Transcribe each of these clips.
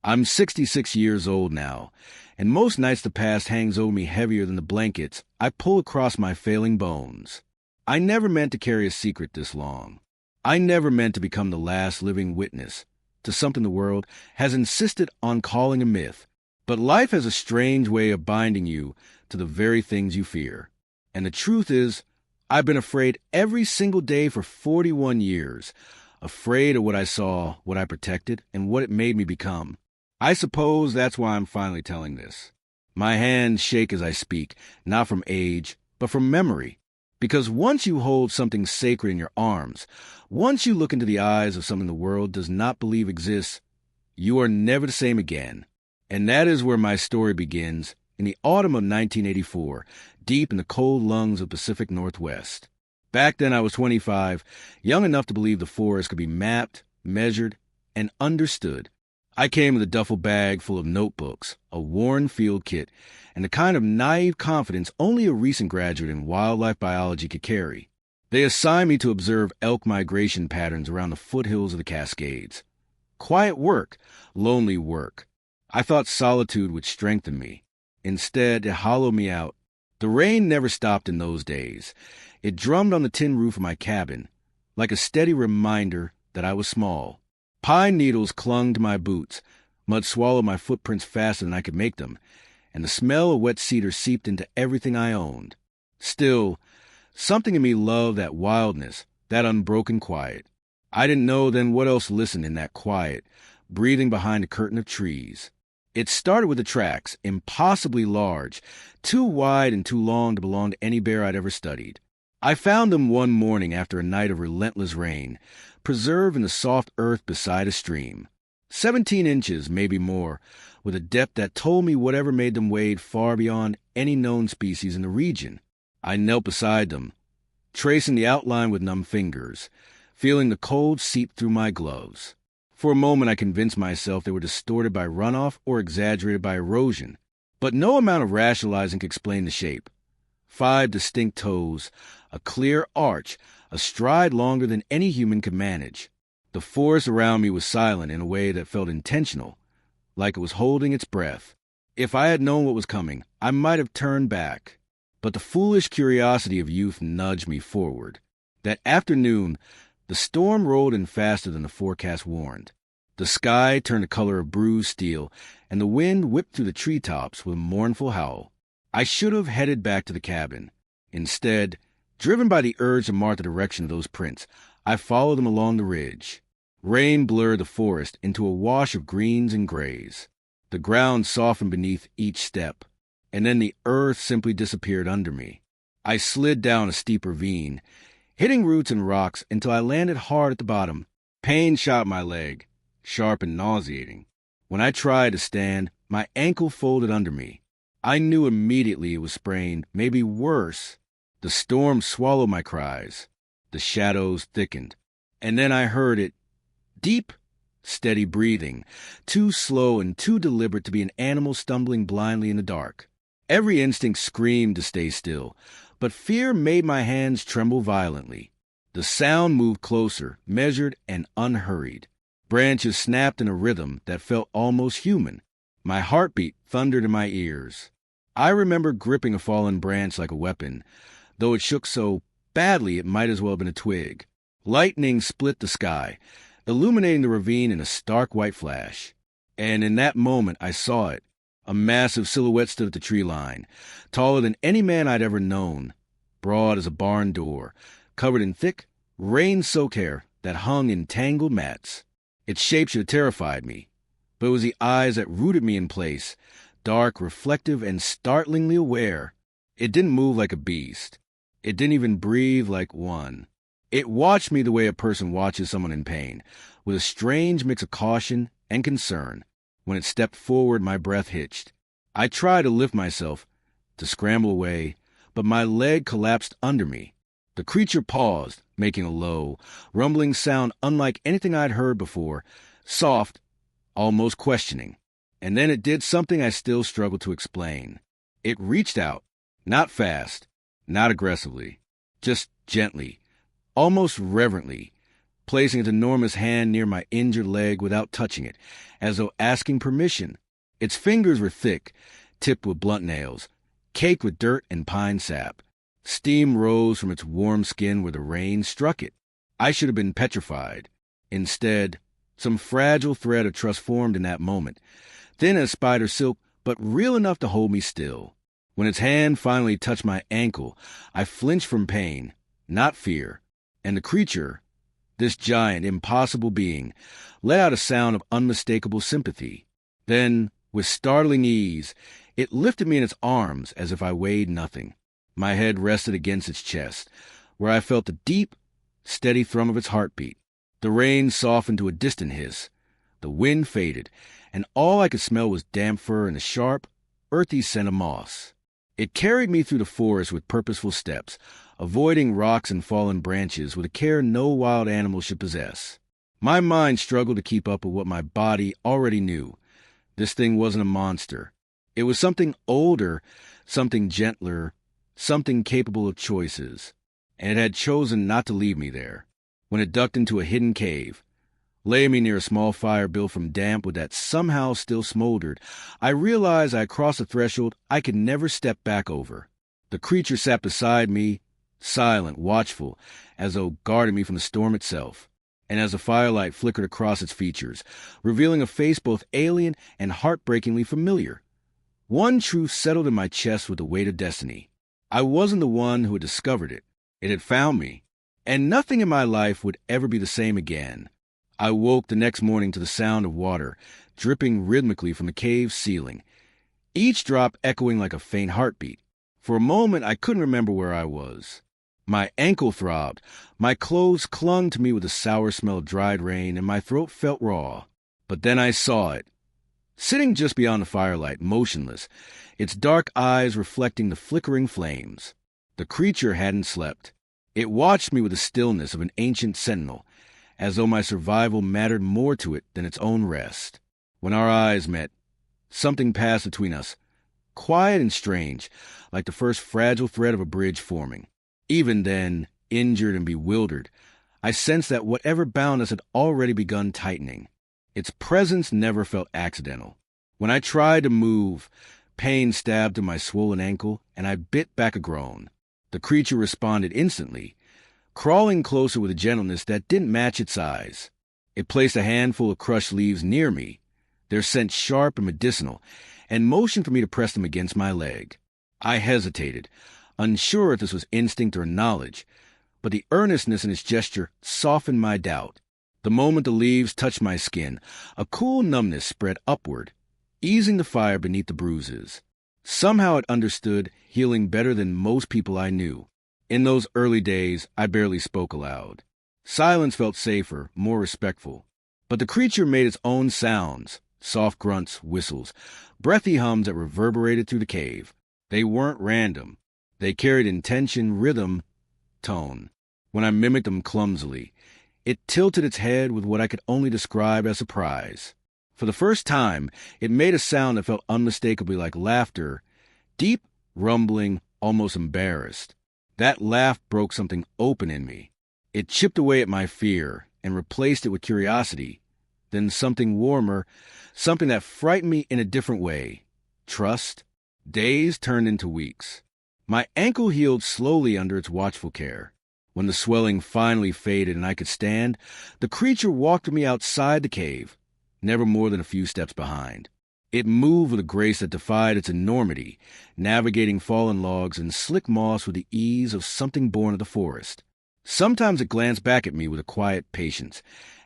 I'm 66 years old now, and most nights the past hangs over me heavier than the blankets I pull across my failing bones. I never meant to carry a secret this long. I never meant to become the last living witness to something the world has insisted on calling a myth. But life has a strange way of binding you to the very things you fear. And the truth is, I've been afraid every single day for 41 years, afraid of what I saw, what I protected, and what it made me become. I suppose that's why I'm finally telling this. My hands shake as I speak, not from age, but from memory. Because once you hold something sacred in your arms, once you look into the eyes of something the world does not believe exists, you are never the same again. And that is where my story begins, in the autumn of 1984, deep in the cold lungs of the Pacific Northwest. Back then I was 25, young enough to believe the forest could be mapped, measured, and understood. I came with a duffel bag full of notebooks, a worn field kit, and the kind of naive confidence only a recent graduate in wildlife biology could carry. They assigned me to observe elk migration patterns around the foothills of the Cascades. Quiet work, lonely work. I thought solitude would strengthen me. Instead, it hollowed me out. The rain never stopped in those days. It drummed on the tin roof of my cabin, like a steady reminder that I was small. Pine needles clung to my boots, mud swallowed my footprints faster than I could make them, and the smell of wet cedar seeped into everything I owned. Still, something in me loved that wildness, that unbroken quiet. I didn't know then what else listened in that quiet, breathing behind a curtain of trees. It started with the tracks, impossibly large, too wide and too long to belong to any bear I'd ever studied. I found them one morning after a night of relentless rain, preserved in the soft earth beside a stream. 17 inches, maybe more, with a depth that told me whatever made them wade far beyond any known species in the region. I knelt beside them, tracing the outline with numb fingers, feeling the cold seep through my gloves. For a moment I convinced myself they were distorted by runoff or exaggerated by erosion, but no amount of rationalizing could explain the shape. 5 distinct toes, a clear arch, a stride longer than any human could manage. The forest around me was silent in a way that felt intentional, like it was holding its breath. If I had known what was coming, I might have turned back. But the foolish curiosity of youth nudged me forward. That afternoon, the storm rolled in faster than the forecast warned. The sky turned the color of bruised steel, and the wind whipped through the treetops with a mournful howl. I should have headed back to the cabin. Instead, driven by the urge to mark the direction of those prints, I followed them along the ridge. Rain blurred the forest into a wash of greens and grays. The ground softened beneath each step, and then the earth simply disappeared under me. I slid down a steep ravine, hitting roots and rocks until I landed hard at the bottom. Pain shot my leg, sharp and nauseating. When I tried to stand, my ankle folded under me. I knew immediately it was sprained, maybe worse. The storm swallowed my cries. The shadows thickened. And then I heard it. Deep, steady breathing, too slow and too deliberate to be an animal stumbling blindly in the dark. Every instinct screamed to stay still, but fear made my hands tremble violently. The sound moved closer, measured and unhurried. Branches snapped in a rhythm that felt almost human. My heartbeat thundered in my ears. I remember gripping a fallen branch like a weapon, though it shook so badly it might as well have been a twig. Lightning split the sky, illuminating the ravine in a stark white flash. And in that moment I saw it. A massive silhouette stood at the tree line, taller than any man I'd ever known, broad as a barn door, covered in thick, rain-soaked hair that hung in tangled mats. Its shape should have terrified me, but it was the eyes that rooted me in place, dark, reflective, and startlingly aware. It didn't move like a beast. It didn't even breathe like one. It watched me the way a person watches someone in pain, with a strange mix of caution and concern. When it stepped forward, my breath hitched. I tried to lift myself, to scramble away, but my leg collapsed under me. The creature paused, making a low, rumbling sound unlike anything I'd heard before, soft, almost questioning. And then it did something I still struggle to explain. It reached out, not fast, not aggressively, just gently, almost reverently, placing its enormous hand near my injured leg without touching it, as though asking permission. Its fingers were thick, tipped with blunt nails, caked with dirt and pine sap. Steam rose from its warm skin where the rain struck it. I should have been petrified. Instead, some fragile thread of trust formed in that moment, thin as spider silk, but real enough to hold me still. When its hand finally touched my ankle, I flinched from pain, not fear, and the creature, this giant, impossible being, let out a sound of unmistakable sympathy. Then, with startling ease, it lifted me in its arms as if I weighed nothing. My head rested against its chest, where I felt the deep, steady thrum of its heartbeat. The rain softened to a distant hiss. The wind faded, and all I could smell was damp fur and the sharp, earthy scent of moss. It carried me through the forest with purposeful steps, avoiding rocks and fallen branches with a care no wild animal should possess. My mind struggled to keep up with what my body already knew. This thing wasn't a monster. It was something older, something gentler, something capable of choices, and it had chosen not to leave me there. When it ducked into a hidden cave, laying me near a small fire built from damp wood that somehow still smoldered, I realized I had crossed a threshold I could never step back over. The creature sat beside me, silent, watchful, as though guarding me from the storm itself. And as the firelight flickered across its features, revealing a face both alien and heartbreakingly familiar, one truth settled in my chest with the weight of destiny. I wasn't the one who had discovered it. It had found me, and nothing in my life would ever be the same again. I woke the next morning to the sound of water dripping rhythmically from the cave's ceiling, each drop echoing like a faint heartbeat. For a moment, I couldn't remember where I was. My ankle throbbed, my clothes clung to me with the sour smell of dried rain, and my throat felt raw. But then I saw it. Sitting just beyond the firelight, motionless, its dark eyes reflecting the flickering flames. The creature hadn't slept. It watched me with the stillness of an ancient sentinel, as though my survival mattered more to it than its own rest. When our eyes met, something passed between us, quiet and strange, like the first fragile thread of a bridge forming. Even then, injured and bewildered, I sensed that whatever bound us had already begun tightening. Its presence never felt accidental. When I tried to move, pain stabbed in my swollen ankle, and I bit back a groan. The creature responded instantly, crawling closer with a gentleness that didn't match its size. It placed a handful of crushed leaves near me, their scent sharp and medicinal, and motioned for me to press them against my leg. I hesitated, unsure if this was instinct or knowledge, but the earnestness in its gesture softened my doubt. The moment the leaves touched my skin, a cool numbness spread upward, easing the fire beneath the bruises. Somehow it understood, healing better than most people I knew. In those early days, I barely spoke aloud. Silence felt safer, more respectful. But the creature made its own sounds, soft grunts, whistles, breathy hums that reverberated through the cave. They weren't random. They carried intention, rhythm, tone. When I mimicked them clumsily, it tilted its head with what I could only describe as surprise. For the first time, it made a sound that felt unmistakably like laughter, deep, rumbling, almost embarrassed. That laugh broke something open in me. It chipped away at my fear and replaced it with curiosity, then something warmer, something that frightened me in a different way. Trust. Days turned into weeks. My ankle healed slowly under its watchful care. When the swelling finally faded and I could stand, the creature walked with me outside the cave, never more than a few steps behind. It moved with a grace that defied its enormity, navigating fallen logs and slick moss with the ease of something born of the forest. Sometimes it glanced back at me with a quiet patience,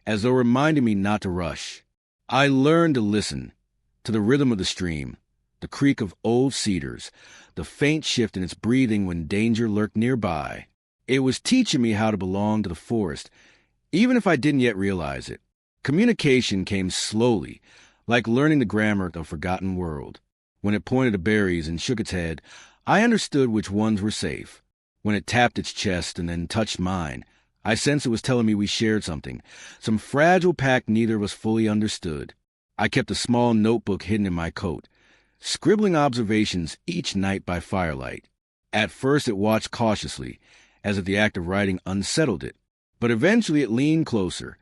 as though reminding me not to rush. I learned to listen, to the rhythm of the stream, the creak of old cedars, the faint shift in its breathing when danger lurked nearby. It was teaching me how to belong to the forest, even if I didn't yet realize it. Communication came slowly, like learning the grammar of a forgotten world. When it pointed to berries and shook its head, I understood which ones were safe. When it tapped its chest and then touched mine, I sensed it was telling me we shared something, some fragile pact neither of us fully understood. I kept a small notebook hidden in my coat, scribbling observations each night by firelight. At first it watched cautiously, as if the act of writing unsettled it. But eventually it leaned closer,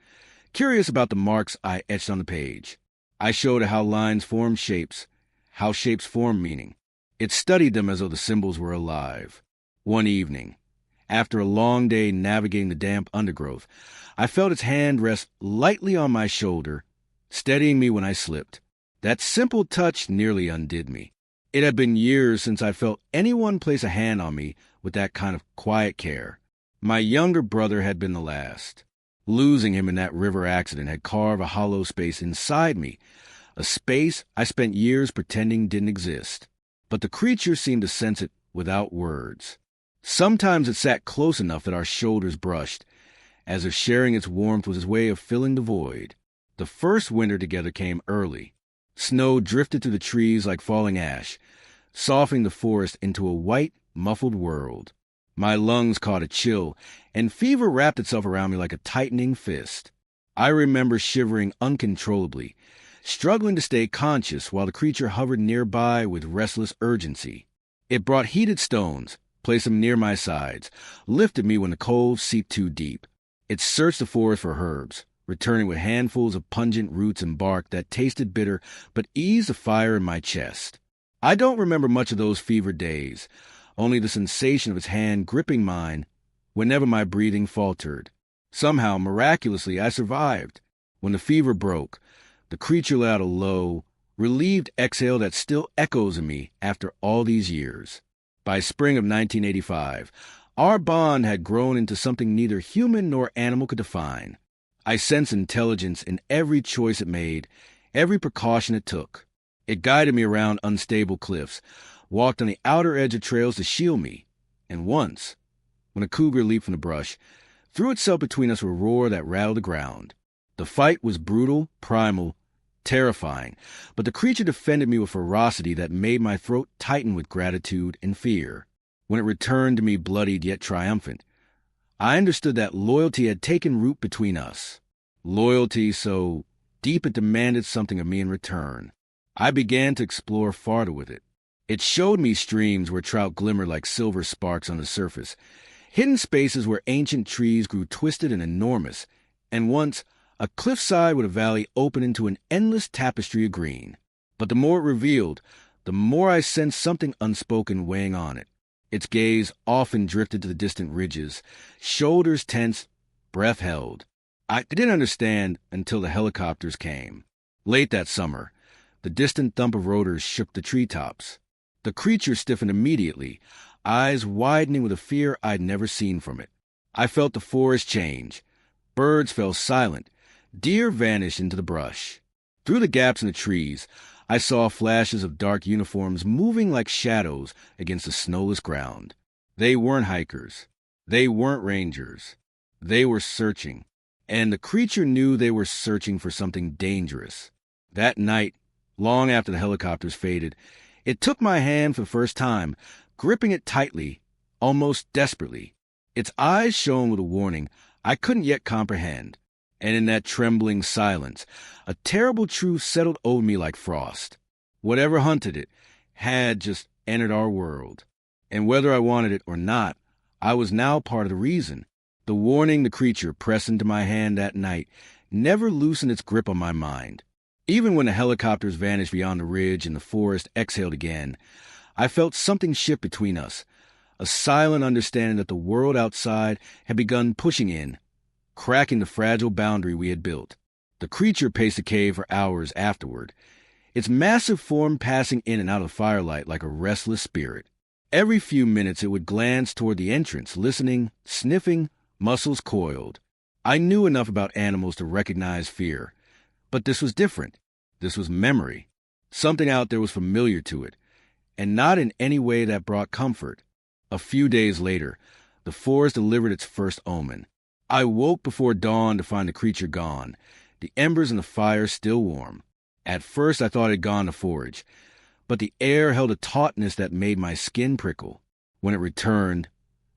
curious about the marks I etched on the page. I showed it how lines form shapes, how shapes form meaning. It studied them as though the symbols were alive. One evening, after a long day navigating the damp undergrowth, I felt its hand rest lightly on my shoulder, steadying me when I slipped. That simple touch nearly undid me. It had been years since I felt anyone place a hand on me with that kind of quiet care. My younger brother had been the last. Losing him in that river accident had carved a hollow space inside me, a space I spent years pretending didn't exist. But the creature seemed to sense it without words. Sometimes it sat close enough that our shoulders brushed, as if sharing its warmth was its way of filling the void. The first winter together came early. Snow drifted through the trees like falling ash, softening the forest into a white, muffled world. My lungs caught a chill, and fever wrapped itself around me like a tightening fist. I remember shivering uncontrollably, struggling to stay conscious while the creature hovered nearby with restless urgency. It brought heated stones, placed them near my sides, lifted me when the cold seeped too deep. It searched the forest for herbs, returning with handfuls of pungent roots and bark that tasted bitter but eased the fire in my chest. I don't remember much of those fevered days, only the sensation of its hand gripping mine whenever my breathing faltered. Somehow, miraculously, I survived. When the fever broke, the creature let out a low, relieved exhale that still echoes in me after all these years. By spring of 1985, our bond had grown into something neither human nor animal could define. I sensed intelligence in every choice it made, every precaution it took. It guided me around unstable cliffs, walked on the outer edge of trails to shield me, and once, when a cougar leaped from the brush, threw itself between us with a roar that rattled the ground. The fight was brutal, primal, terrifying, but the creature defended me with ferocity that made my throat tighten with gratitude and fear. When it returned to me bloodied yet triumphant, I understood that loyalty had taken root between us. Loyalty so deep it demanded something of me in return. I began to explore farther with it. It showed me streams where trout glimmered like silver sparks on the surface, hidden spaces where ancient trees grew twisted and enormous, and once a cliffside with a valley opened into an endless tapestry of green. But the more it revealed, the more I sensed something unspoken weighing on it. Its gaze often drifted to the distant ridges, shoulders tense, breath held. I didn't understand until the helicopters came. Late that summer, the distant thump of rotors shook the treetops. The creature stiffened immediately, eyes widening with a fear I'd never seen from it. I felt the forest change. Birds fell silent. Deer vanished into the brush. Through the gaps in the trees, I saw flashes of dark uniforms moving like shadows against the snowless ground. They weren't hikers. They weren't rangers. They were searching. And the creature knew they were searching for something dangerous. That night, long after the helicopters faded, it took my hand for the first time, gripping it tightly, almost desperately. Its eyes shone with a warning I couldn't yet comprehend. And in that trembling silence, a terrible truth settled over me like frost. Whatever hunted it had just entered our world. And whether I wanted it or not, I was now part of the reason. The warning the creature pressed into my hand that night never loosened its grip on my mind. Even when the helicopters vanished beyond the ridge and the forest exhaled again, I felt something shift between us, a silent understanding that the world outside had begun pushing in, cracking the fragile boundary we had built. The creature paced the cave for hours afterward, its massive form passing in and out of the firelight like a restless spirit. Every few minutes it would glance toward the entrance, listening, sniffing, muscles coiled. I knew enough about animals to recognize fear, but this was different. This was memory. Something out there was familiar to it, and not in any way that brought comfort. A few days later, the forest delivered its first omen. I woke before dawn to find the creature gone, the embers in the fire still warm. At first I thought it had gone to forage, but the air held a tautness that made my skin prickle. When it returned,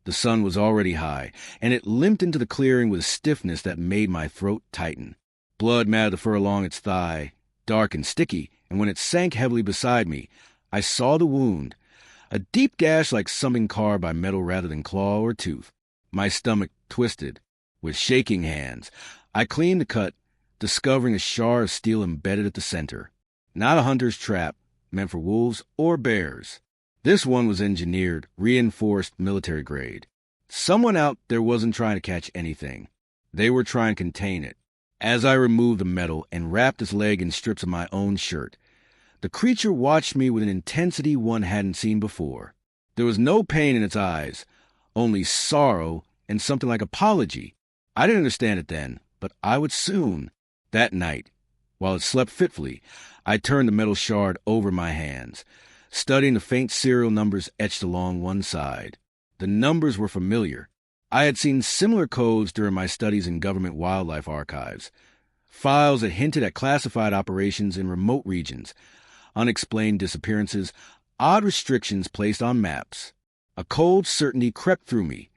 the sun was already high, and it limped into the clearing with a stiffness that made my throat tighten. Blood matted the fur along its thigh, dark and sticky, and when it sank heavily beside me, I saw the wound, a deep gash like something carved by metal rather than claw or tooth. My stomach twisted. With shaking hands, I cleaned the cut, discovering a shard of steel embedded at the center. Not a hunter's trap, meant for wolves or bears. This one was engineered, reinforced, military grade. Someone out there wasn't trying to catch anything. They were trying to contain it. As I removed the metal and wrapped its leg in strips of my own shirt, the creature watched me with an intensity one hadn't seen before. There was no pain in its eyes, only sorrow and something like apology. I didn't understand it then, but I would soon. That night, while it slept fitfully, I turned the metal shard over my hands, studying the faint serial numbers etched along one side. The numbers were familiar. I had seen similar codes during my studies in government wildlife archives, files that hinted at classified operations in remote regions, unexplained disappearances, odd restrictions placed on maps. A cold certainty crept through me.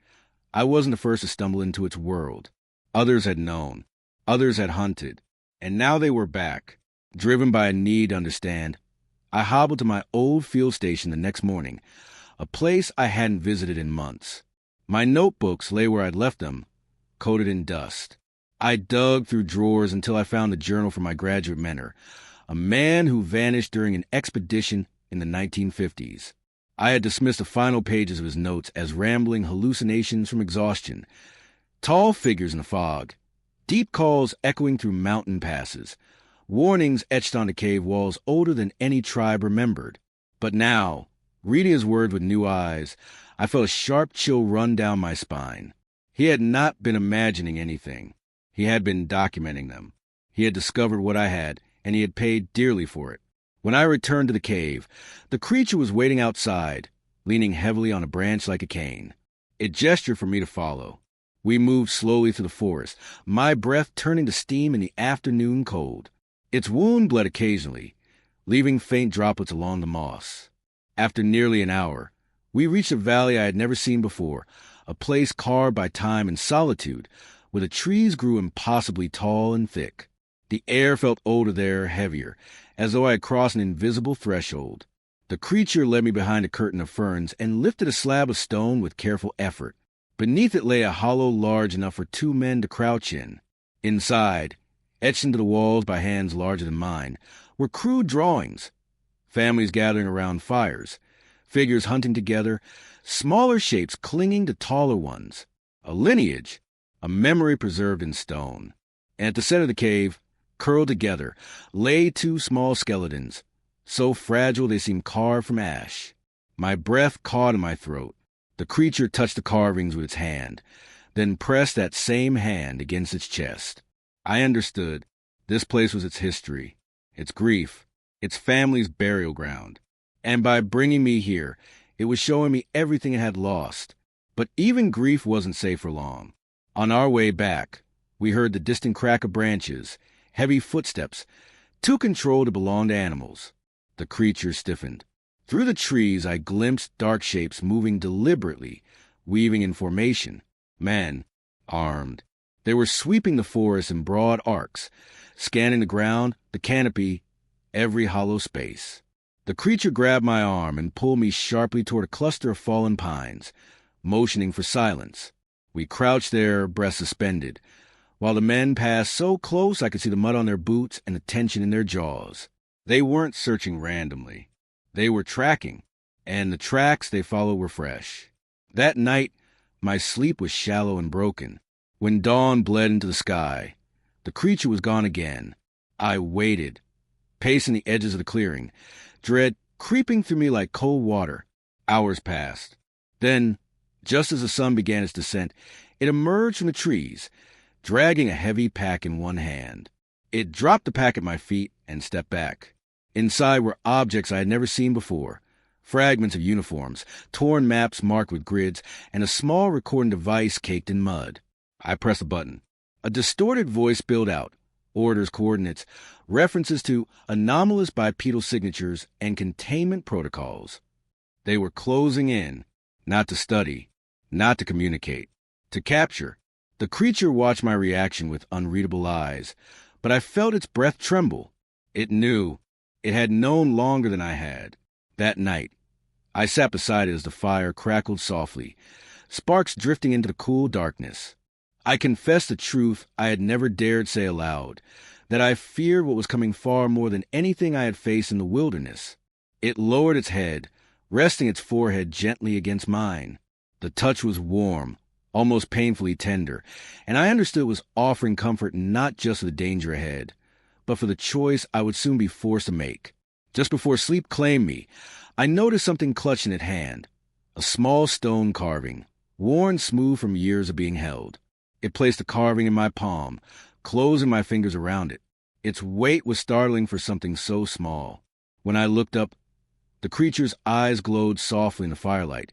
I wasn't the first to stumble into its world. Others had known. Others had hunted. And now they were back, driven by a need to understand. I hobbled to my old field station the next morning, a place I hadn't visited in months. My notebooks lay where I'd left them, coated in dust. I dug through drawers until I found the journal from my graduate mentor, a man who vanished during an expedition in the 1950s. I had dismissed the final pages of his notes as rambling hallucinations from exhaustion. Tall figures in the fog, deep calls echoing through mountain passes, warnings etched onto cave walls older than any tribe remembered. But now, reading his words with new eyes, I felt a sharp chill run down my spine. He had not been imagining anything. He had been documenting them. He had discovered what I had, and he had paid dearly for it. When I returned to the cave, the creature was waiting outside, leaning heavily on a branch like a cane. It gestured for me to follow. We moved slowly through the forest, my breath turning to steam in the afternoon cold. Its wound bled occasionally, leaving faint droplets along the moss. After nearly an hour, we reached a valley I had never seen before, a place carved by time and solitude, where the trees grew impossibly tall and thick. The air felt older there, heavier, as though I had crossed an invisible threshold. The creature led me behind a curtain of ferns and lifted a slab of stone with careful effort. Beneath it lay a hollow large enough for 2 men to crouch in. Inside, etched into the walls by hands larger than mine, were crude drawings. Families gathering around fires, figures hunting together, smaller shapes clinging to taller ones. A lineage, a memory preserved in stone. And at the center of the cave, curled together, lay 2 small skeletons, so fragile they seemed carved from ash. My breath caught in my throat. The creature touched the carvings with its hand, then pressed that same hand against its chest. I understood. This place was its history, its grief, its family's burial ground. And by bringing me here, it was showing me everything it had lost. But even grief wasn't safe for long. On our way back, we heard the distant crack of branches, heavy footsteps, too controlled to belong to animals. The creature stiffened. Through the trees, I glimpsed dark shapes moving deliberately, weaving in formation. Men, armed. They were sweeping the forest in broad arcs, scanning the ground, the canopy, every hollow space. The creature grabbed my arm and pulled me sharply toward a cluster of fallen pines, motioning for silence. We crouched there, breath suspended, while the men passed so close I could see the mud on their boots and the tension in their jaws. They weren't searching randomly. They were tracking, and the tracks they followed were fresh. That night, my sleep was shallow and broken. When dawn bled into the sky, the creature was gone again. I waited, pacing the edges of the clearing, dread creeping through me like cold water. Hours passed. Then, just as the sun began its descent, it emerged from the trees, dragging a heavy pack in one hand. It dropped the pack at my feet and stepped back. Inside were objects I had never seen before, fragments of uniforms, torn maps marked with grids, and a small recording device caked in mud. I pressed a button. A distorted voice spilled out, orders, coordinates, references to anomalous bipedal signatures and containment protocols. They were closing in, not to study, not to communicate, to capture. The creature watched my reaction with unreadable eyes, but I felt its breath tremble. It knew. It had known longer than I had. That night, I sat beside it as the fire crackled softly, sparks drifting into the cool darkness. I confessed the truth I had never dared say aloud, that I feared what was coming far more than anything I had faced in the wilderness. It lowered its head, resting its forehead gently against mine. The touch was warm, almost painfully tender, and I understood it was offering comfort not just for the danger ahead, but for the choice I would soon be forced to make. Just before sleep claimed me, I noticed something clutched in its hand, a small stone carving, worn smooth from years of being held. It placed the carving in my palm, closing my fingers around it. Its weight was startling for something so small. When I looked up, the creature's eyes glowed softly in the firelight,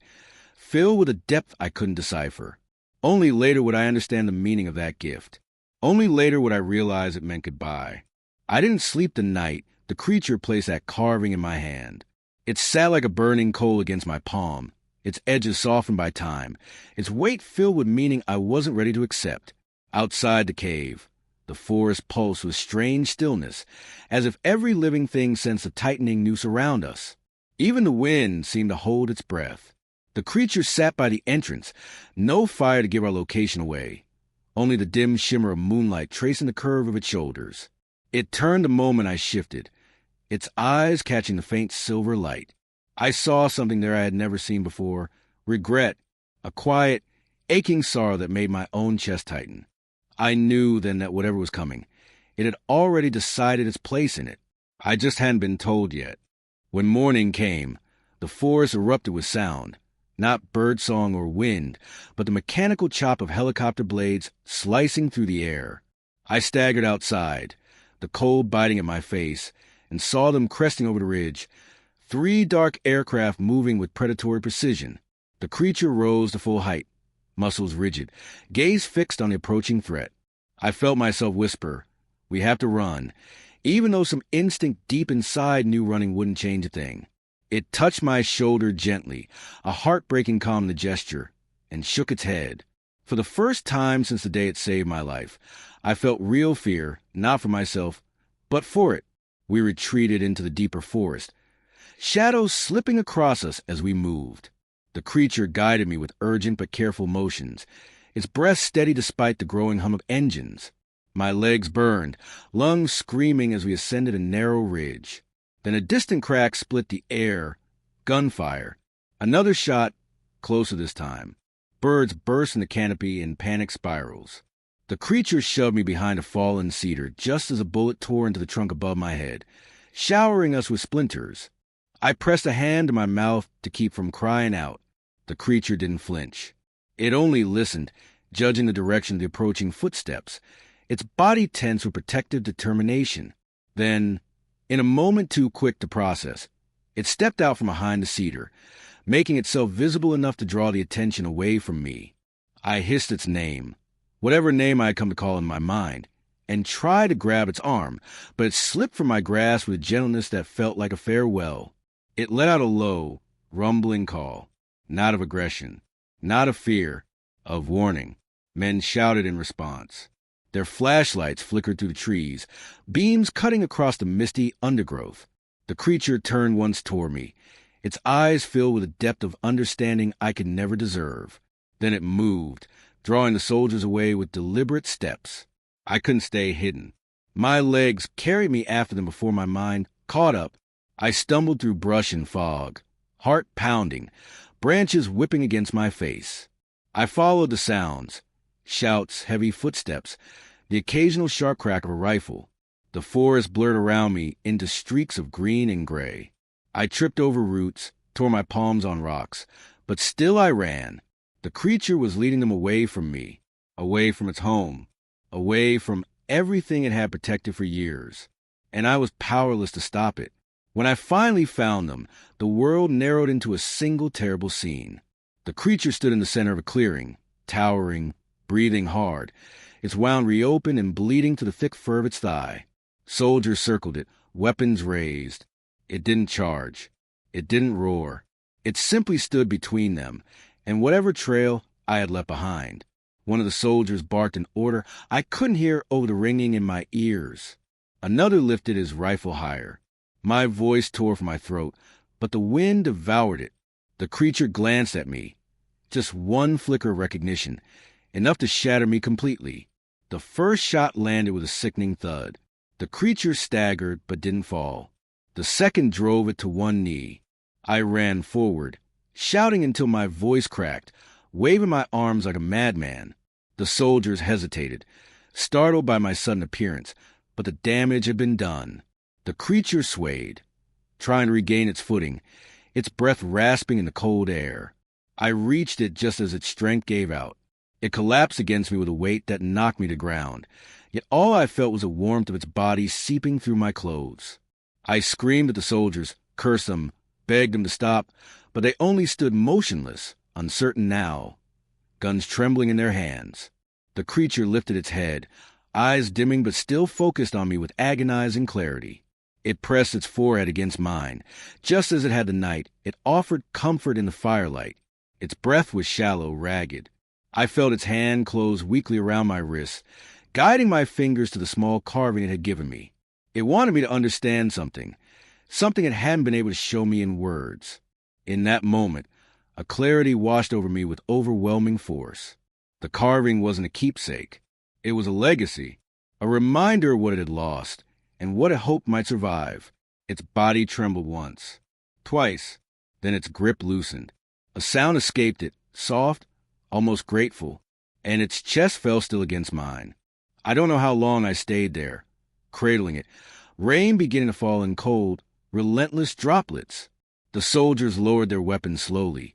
filled with a depth I couldn't decipher. Only later would I understand the meaning of that gift. Only later would I realize it meant goodbye. I didn't sleep the night the creature placed that carving in my hand. It sat like a burning coal against my palm, its edges softened by time, its weight filled with meaning I wasn't ready to accept. Outside the cave, the forest pulsed with strange stillness, as if every living thing sensed a tightening noose around us. Even the wind seemed to hold its breath. The creature sat by the entrance, no fire to give our location away, only the dim shimmer of moonlight tracing the curve of its shoulders. It turned the moment I shifted, its eyes catching the faint silver light. I saw something there I had never seen before, regret, a quiet, aching sorrow that made my own chest tighten. I knew then that whatever was coming, it had already decided its place in it. I just hadn't been told yet. When morning came, the forest erupted with sound, not birdsong or wind, but the mechanical chop of helicopter blades slicing through the air. I staggered outside, the cold biting at my face, and saw them cresting over the ridge, 3 dark aircraft moving with predatory precision. The creature rose to full height, muscles rigid, gaze fixed on the approaching threat. I felt myself whisper, "We have to run," even though some instinct deep inside knew running wouldn't change a thing. It touched my shoulder gently, a heartbreaking calm in the gesture, and shook its head. For the first time since the day it saved my life, I felt real fear, not for myself, but for it. We retreated into the deeper forest, shadows slipping across us as we moved. The creature guided me with urgent but careful motions, its breath steady despite the growing hum of engines. My legs burned, lungs screaming as we ascended a narrow ridge. Then a distant crack split the air. Gunfire. Another shot, closer this time. Birds burst in the canopy in panic spirals. The creature shoved me behind a fallen cedar just as a bullet tore into the trunk above my head, showering us with splinters. I pressed a hand to my mouth to keep from crying out. The creature didn't flinch. It only listened, judging the direction of the approaching footsteps, its body tense with protective determination. Then, in a moment too quick to process, it stepped out from behind the cedar, making itself visible enough to draw the attention away from me. I hissed its name, whatever name I had come to call in my mind, and tried to grab its arm, but it slipped from my grasp with a gentleness that felt like a farewell. It let out a low, rumbling call, not of aggression, not of fear, of warning. Men shouted in response. Their flashlights flickered through the trees, beams cutting across the misty undergrowth. The creature turned once toward me, its eyes filled with a depth of understanding I could never deserve. Then it moved, drawing the soldiers away with deliberate steps. I couldn't stay hidden. My legs carried me after them before my mind caught up. I stumbled through brush and fog, heart pounding, branches whipping against my face. I followed the sounds, shouts, heavy footsteps, the occasional sharp crack of a rifle. The forest blurred around me into streaks of green and gray. I tripped over roots, tore my palms on rocks, but still I ran. The creature was leading them away from me, away from its home, away from everything it had protected for years, and I was powerless to stop it. When I finally found them, the world narrowed into a single terrible scene. The creature stood in the center of a clearing, towering, breathing hard, its wound reopened and bleeding to the thick fur of its thigh. Soldiers circled it, weapons raised. It didn't charge. It didn't roar. It simply stood between them and whatever trail I had left behind. One of the soldiers barked an order I couldn't hear over the ringing in my ears. Another lifted his rifle higher. My voice tore from my throat, but the wind devoured it. The creature glanced at me. Just one flicker of recognition. enough to shatter me completely. The first shot landed with a sickening thud. The creature staggered but didn't fall. The second drove it to one knee. I ran forward, shouting until my voice cracked, waving my arms like a madman. The soldiers hesitated, startled by my sudden appearance, but the damage had been done. The creature swayed, trying to regain its footing, its breath rasping in the cold air. I reached it just as its strength gave out. It collapsed against me with a weight that knocked me to ground, yet all I felt was the warmth of its body seeping through my clothes. I screamed at the soldiers, cursed them, begged them to stop, but they only stood motionless, uncertain now, guns trembling in their hands. The creature lifted its head, eyes dimming but still focused on me with agonizing clarity. It pressed its forehead against mine. Just as it had the night, it offered comfort in the firelight. Its breath was shallow, ragged. I felt its hand close weakly around my wrist, guiding my fingers to the small carving it had given me. It wanted me to understand something it hadn't been able to show me in words. In that moment, a clarity washed over me with overwhelming force. The carving wasn't a keepsake. It was a legacy, a reminder of what it had lost and what it hoped might survive. Its body trembled once, twice, then its grip loosened. A sound escaped it, soft, almost grateful, and its chest fell still against mine. I don't know how long I stayed there, cradling it, rain beginning to fall in cold, relentless droplets. The soldiers lowered their weapons slowly,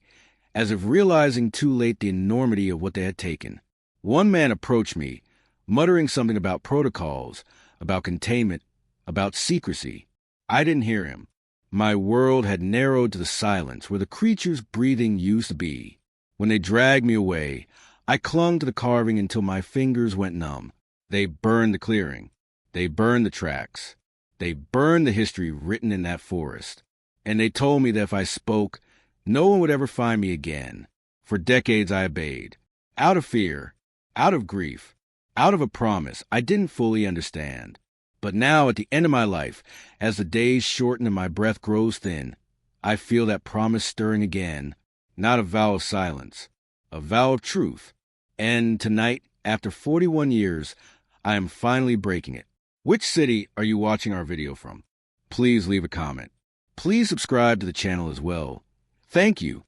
as if realizing too late the enormity of what they had taken. One man approached me, muttering something about protocols, about containment, about secrecy. I didn't hear him. My world had narrowed to the silence where the creature's breathing used to be. When they dragged me away, I clung to the carving until my fingers went numb. They burned the clearing. They burned the tracks. They burned the history written in that forest. And they told me that if I spoke, no one would ever find me again. For decades I obeyed. Out of fear, out of grief, out of a promise I didn't fully understand. But now, at the end of my life, as the days shorten and my breath grows thin, I feel that promise stirring again, not a vow of silence, a vow of truth. And tonight, after 41 years, I am finally breaking it. Which city are you watching our video from? Please leave a comment. Please subscribe to the channel as well. Thank you,